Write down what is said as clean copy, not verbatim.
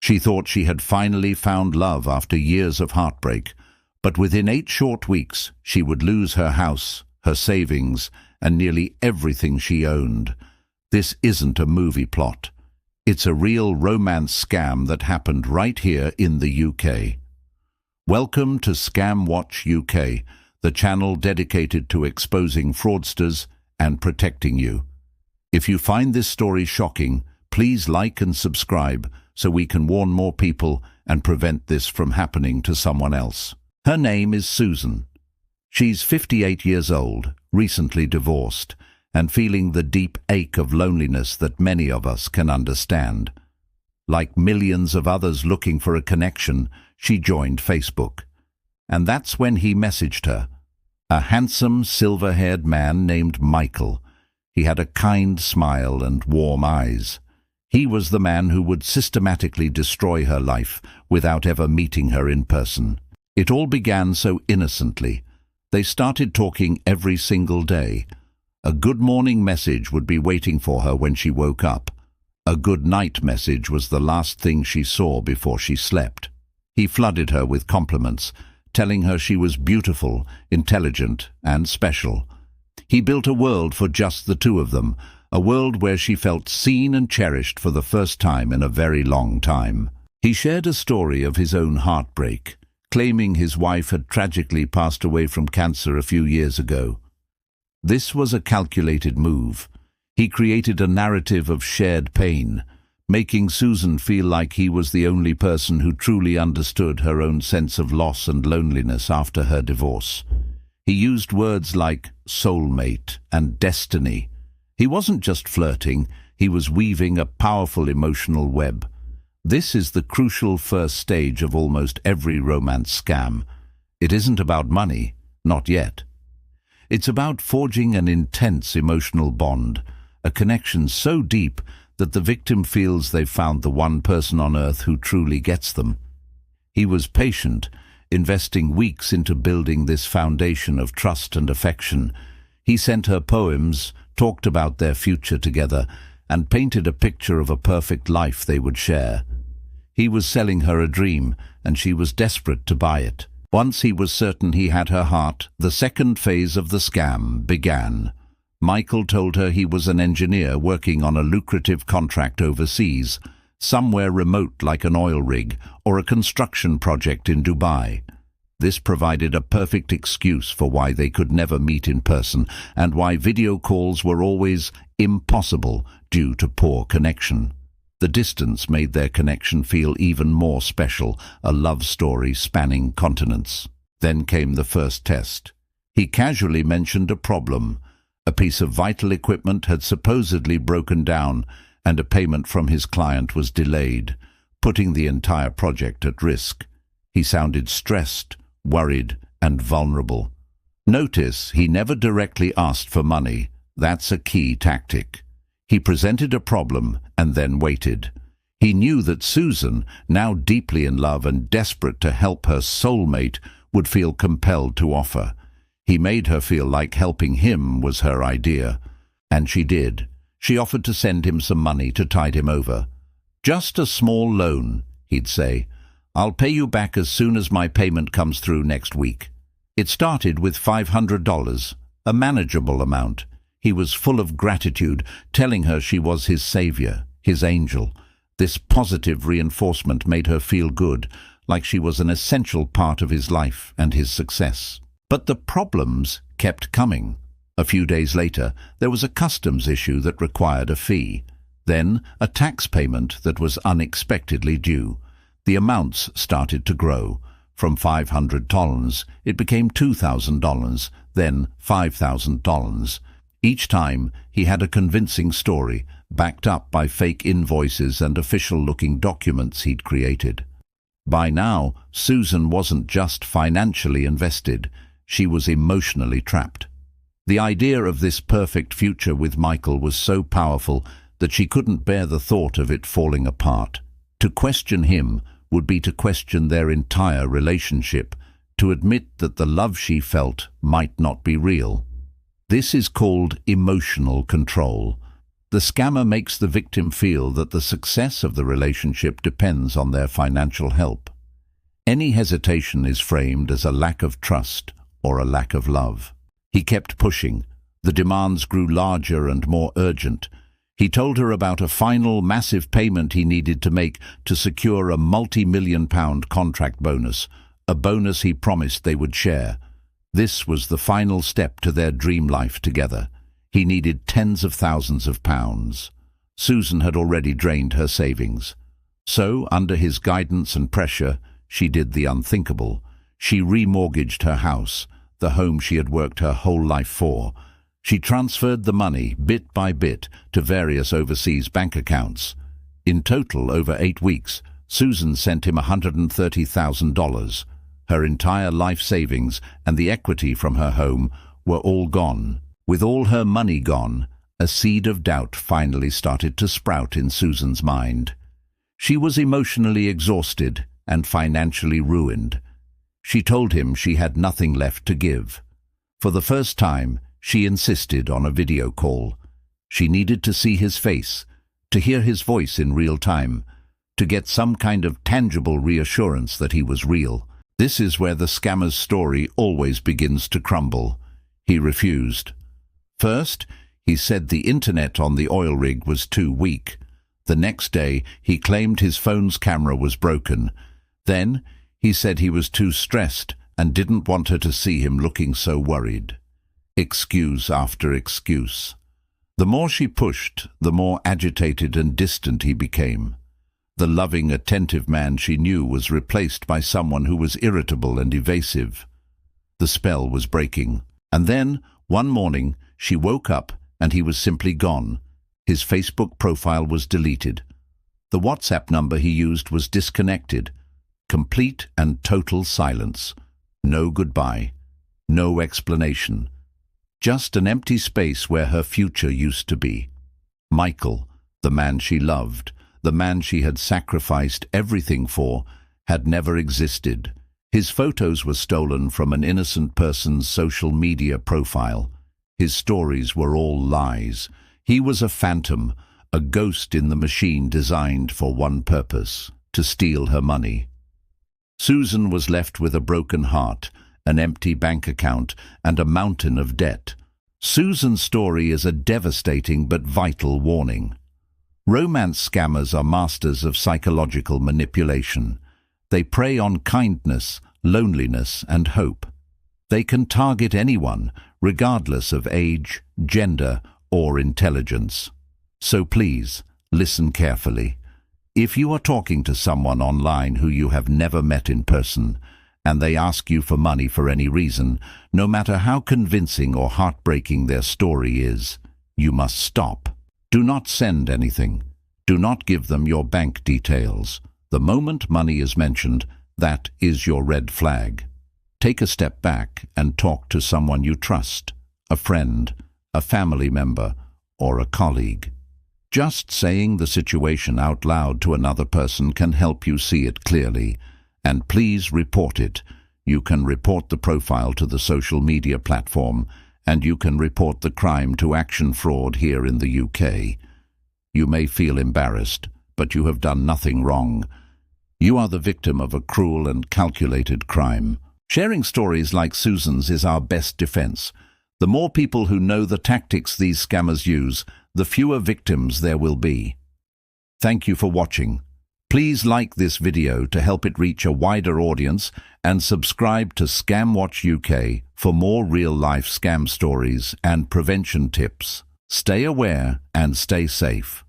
She thought she had finally found love after years of heartbreak, but within 8 short weeks she would lose her house, her savings, and nearly everything she owned. This isn't a movie plot. It's a real romance scam that happened right here in the UK. Welcome to ScamWatch UK, the channel dedicated to exposing fraudsters and protecting you. If you find this story shocking, please like and subscribe so we can warn more people and prevent this from happening to someone else. Her name is Susan. She's 58 years old, recently divorced, and feeling the deep ache of loneliness that many of us can understand. Like millions of others looking for a connection, she joined Facebook. And that's when he messaged her. A handsome, silver-haired man named Michael. He had a kind smile and warm eyes. He was the man who would systematically destroy her life without ever meeting her in person. It all began so innocently. They started talking every single day. A good morning message would be waiting for her when she woke up. A good night message was the last thing she saw before she slept. He flooded her with compliments, telling her she was beautiful, intelligent, and special. He built a world for just the two of them, a world where she felt seen and cherished for the first time in a very long time. He shared a story of his own heartbreak, claiming his wife had tragically passed away from cancer a few years ago. This was a calculated move. He created a narrative of shared pain, making Susan feel like he was the only person who truly understood her own sense of loss and loneliness after her divorce. He used words like soulmate and destiny. He wasn't just flirting, he was weaving a powerful emotional web. This is the crucial first stage of almost every romance scam. It isn't about money, not yet. It's about forging an intense emotional bond, a connection so deep that the victim feels they've found the one person on earth who truly gets them. He was patient, investing weeks into building this foundation of trust and affection. He sent her poems, talked about their future together, and painted a picture of a perfect life they would share. He was selling her a dream, and she was desperate to buy it. Once he was certain he had her heart, the second phase of the scam began. Michael told her he was an engineer working on a lucrative contract overseas, somewhere remote like an oil rig or a construction project in Dubai. This provided a perfect excuse for why they could never meet in person and why video calls were always impossible due to poor connection. The distance made their connection feel even more special, a love story spanning continents. Then came the first test. He casually mentioned a problem. A piece of vital equipment had supposedly broken down, and a payment from his client was delayed, putting the entire project at risk. He sounded stressed, worried, and vulnerable. Notice he never directly asked for money. That's a key tactic. He presented a problem and then waited. He knew that Susan, now deeply in love and desperate to help her soulmate, would feel compelled to offer. He made her feel like helping him was her idea. And she did. She offered to send him some money to tide him over. "Just a small loan," he'd say. "I'll pay you back as soon as my payment comes through next week." It started with $500, a manageable amount. He was full of gratitude, telling her she was his savior, his angel. This positive reinforcement made her feel good, like she was an essential part of his life and his success. But the problems kept coming. A few days later, there was a customs issue that required a fee. Then, a tax payment that was unexpectedly due. The amounts started to grow. From $500, it became $2,000, then $5,000. Each time, he had a convincing story, backed up by fake invoices and official-looking documents he'd created. By now, Susan wasn't just financially invested, she was emotionally trapped. The idea of this perfect future with Michael was so powerful that she couldn't bear the thought of it falling apart. To question him would be to question their entire relationship, to admit that the love she felt might not be real. This is called emotional control. The scammer makes the victim feel that the success of the relationship depends on their financial help. Any hesitation is framed as a lack of trust or a lack of love. He kept pushing. The demands grew larger and more urgent. He told her about a final massive payment he needed to make to secure a multi-million-pound contract bonus, a bonus he promised they would share. This was the final step to their dream life together. He needed tens of thousands of pounds. Susan had already drained her savings. So, under his guidance and pressure, she did the unthinkable. She remortgaged her house, the home she had worked her whole life for. She transferred the money, bit by bit, to various overseas bank accounts. In total, over 8 weeks, Susan sent him $130,000. Her entire life savings and the equity from her home were all gone. With all her money gone, a seed of doubt finally started to sprout in Susan's mind. She was emotionally exhausted and financially ruined. She told him she had nothing left to give. For the first time, she insisted on a video call. She needed to see his face, to hear his voice in real time, to get some kind of tangible reassurance that he was real. This is where the scammer's story always begins to crumble. He refused. First, he said the internet on the oil rig was too weak. The next day, he claimed his phone's camera was broken. Then, he said he was too stressed and didn't want her to see him looking so worried. Excuse after excuse. The more she pushed, the more agitated and distant he became. The loving, attentive man she knew was replaced by someone who was irritable and evasive. The spell was breaking. And then, one morning, she woke up and he was simply gone. His Facebook profile was deleted. The WhatsApp number he used was disconnected. Complete and total silence. No goodbye. No explanation. Just an empty space where her future used to be. Michael, the man she loved, the man she had sacrificed everything for, had never existed. His photos were stolen from an innocent person's social media profile. His stories were all lies. He was a phantom, a ghost in the machine designed for one purpose, to steal her money. Susan was left with a broken heart, an empty bank account, and a mountain of debt. Susan's story is a devastating but vital warning. Romance scammers are masters of psychological manipulation. They prey on kindness, loneliness, and hope. They can target anyone, regardless of age, gender, or intelligence. So please, listen carefully. If you are talking to someone online who you have never met in person, and they ask you for money for any reason, no matter how convincing or heartbreaking their story is, you must stop. Do not send anything. Do not give them your bank details. The moment money is mentioned, that is your red flag. Take a step back and talk to someone you trust, a friend, a family member, or a colleague. Just saying the situation out loud to another person can help you see it clearly. And please report it. You can report the profile to the social media platform, and you can report the crime to Action Fraud here in the UK. You may feel embarrassed, but you have done nothing wrong. You are the victim of a cruel and calculated crime. Sharing stories like Susan's is our best defense. The more people who know the tactics these scammers use, the fewer victims there will be. Thank you for watching. Please like this video to help it reach a wider audience and subscribe to ScamWatch UK for more real-life scam stories and prevention tips. Stay aware and stay safe.